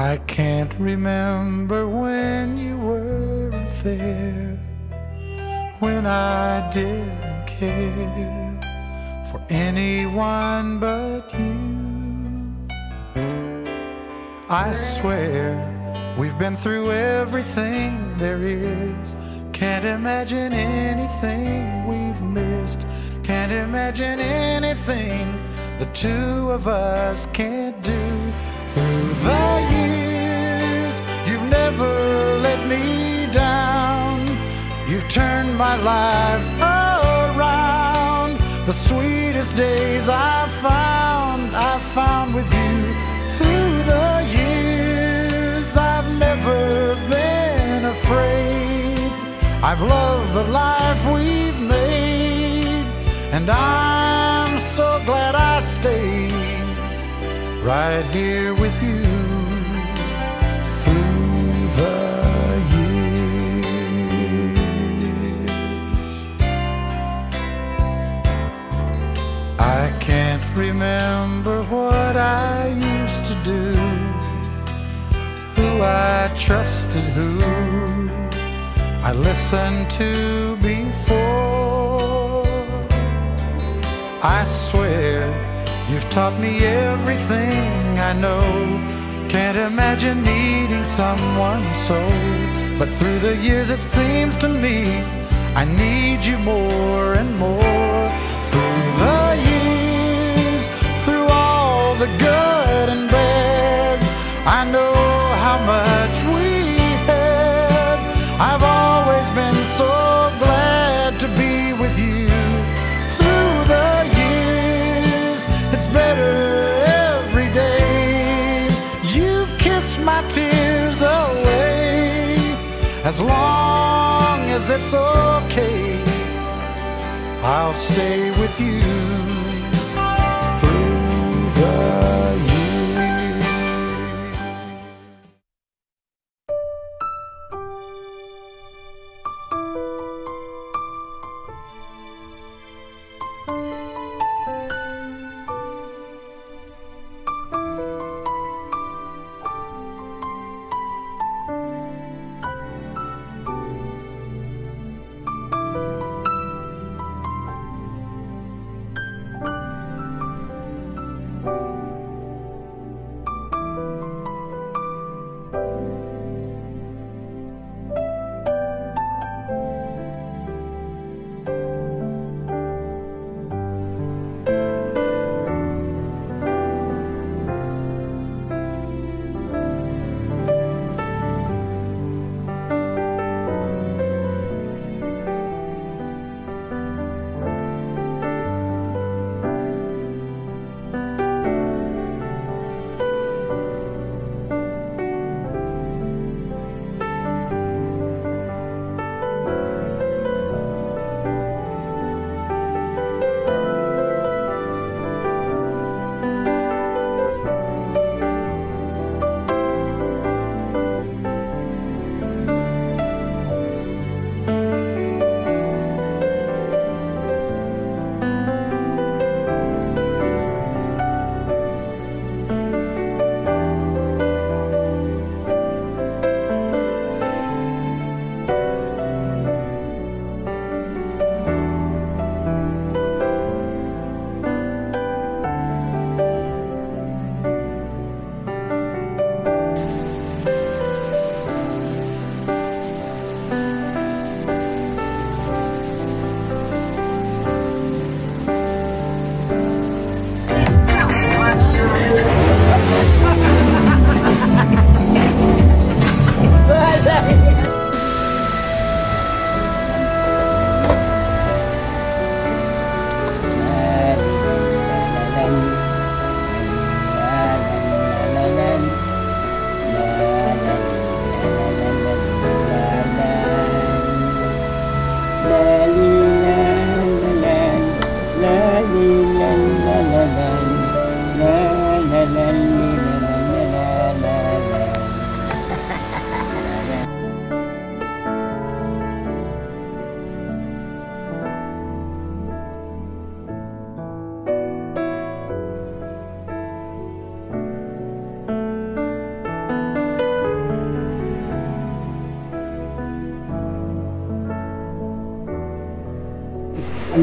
I can't remember when you weren't there, when I didn't care for anyone but you. I swear we've been through everything there is. Can't imagine anything we've missed. Can't imagine anything the two of us can't do. Through the years, you've never let me down. You've turned my life around. The sweetest days I found with you. Through the years, I've never been afraid. I've loved the life we've made, and I'm so glad I stayed right here with you through the years. I can't remember what I used to do, who I trusted, who I listened to before. I swear you've taught me everything I know. Can't imagine needing someone so. But through the years it seems to me I need you more and more. Through the years, through all the good and bad, I know how much we had. I've always been so glad to be with you. Through the years, it's better every day. You've kissed my tears away. As long as it's okay, I'll stay with you through the years.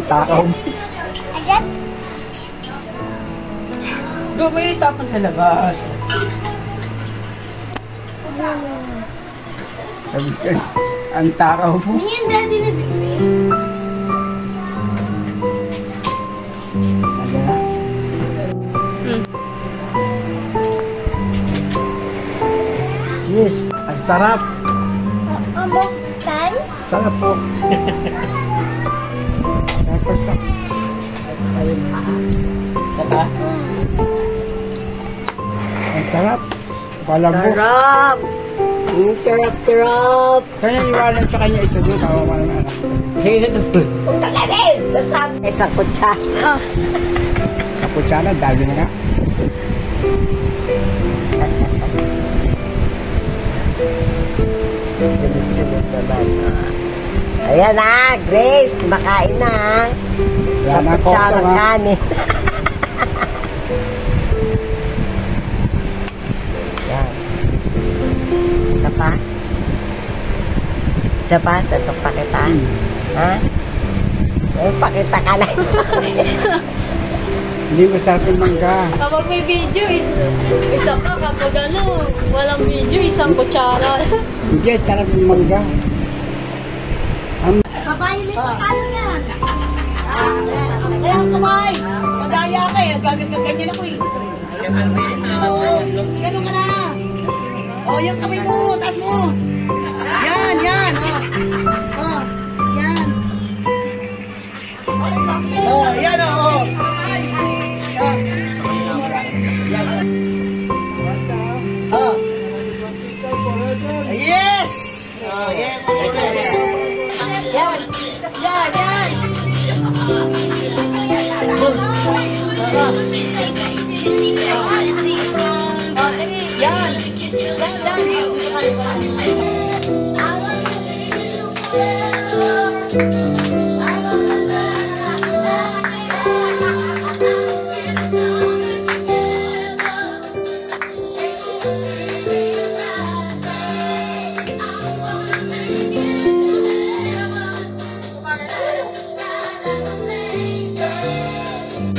Ang takaw. Ayan. May tapon sa labas. Ang takaw mo. Ayan, daddy na bibig. Yes, ang sarap. Tan? Sarap po. Saka? Ang sarap. Palambot. Sarap! Sarap! Kaya naniwala sa kanya ito doon. Kawawa ng anak. Sige na ito. Ang talamin! Sarap! Isang kutsa. Ako sana, dali na nga. Sunod-sunod naman. Ayan na, Grace. Makain na. Sa kutsarang kanin. Yan. Isa pa? Isa pa? Sa ito pakita? Ha? Pakita ka lang. Hindi masarap yung mangga. Kapag may video, isa ka. Kapag walang video, isang kutsara. Hindi, sarap yung mangga. Papailin ko tayo yan. Kaya ang kamay, madaya ka eh, ganyan ako eh. Ganun ka na. O, yung kamay mo, taas mo. Yan, yan. O, yan. O, yan o. O. Yes! O, yan. Yan, yan, yan.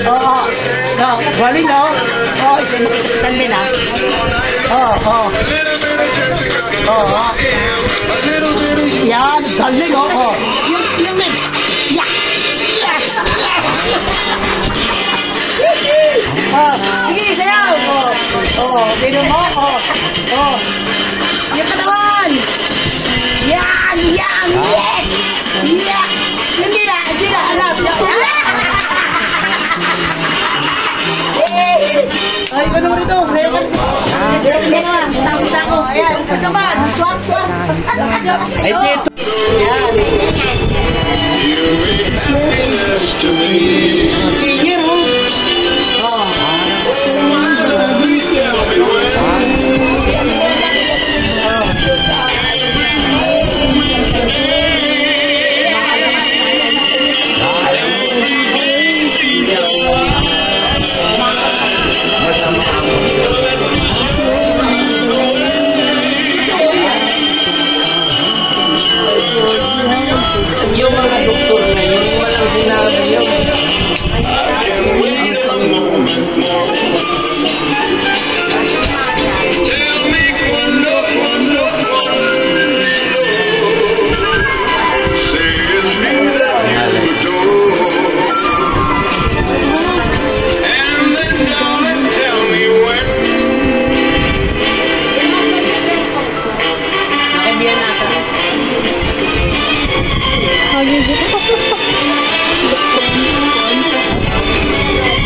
Oo. Galing no? Oo, isang din ah. Oo. Oo. Yan, galing oo. Yung lips. Yeah. Yes. Yes. Sige, sayaw. Oo, binom mo. Oo. Yung katawan. Yan, yan. Yes. Yeah. Hindi na. Alam. Ay, ganun rito. Ayan, tako. Ayan, ito naman. Swat. Ay, dito. Senior, mo. Yung mga doktor na yun, walang sinabi yun.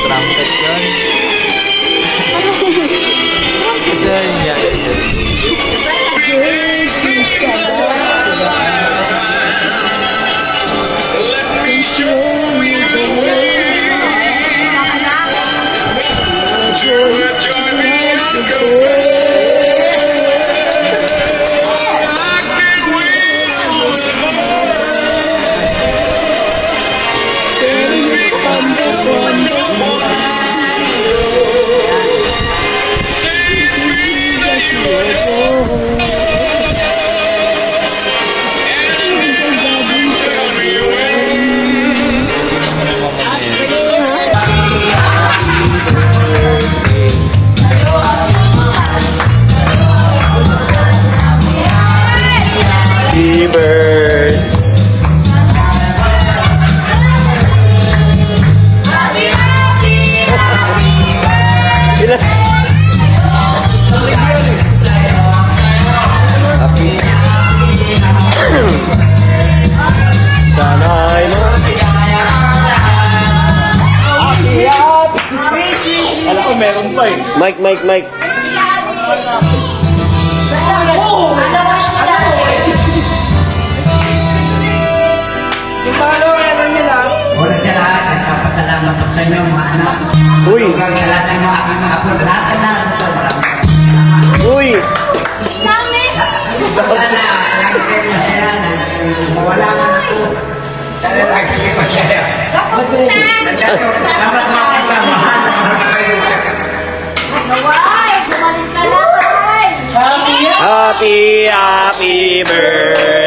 Trumpet yun. Ilan? Happy. Sana ay Alam ko meron pa eh. Mike. Yung pangalawa kaya lang nila. Una sa lahat, nagpapasalamat ako sa inyo mga anak. Uy! Hanggang sa lahat ng mga aking mga apo, lahat na ito. Uy! Dami! Sana, lagi kayo masaya na mawala man ako. Sana lagi kayo masaya. Dapat makapamahan ang kayo sa Naway! Gumaling ka na, tay! Happy birthday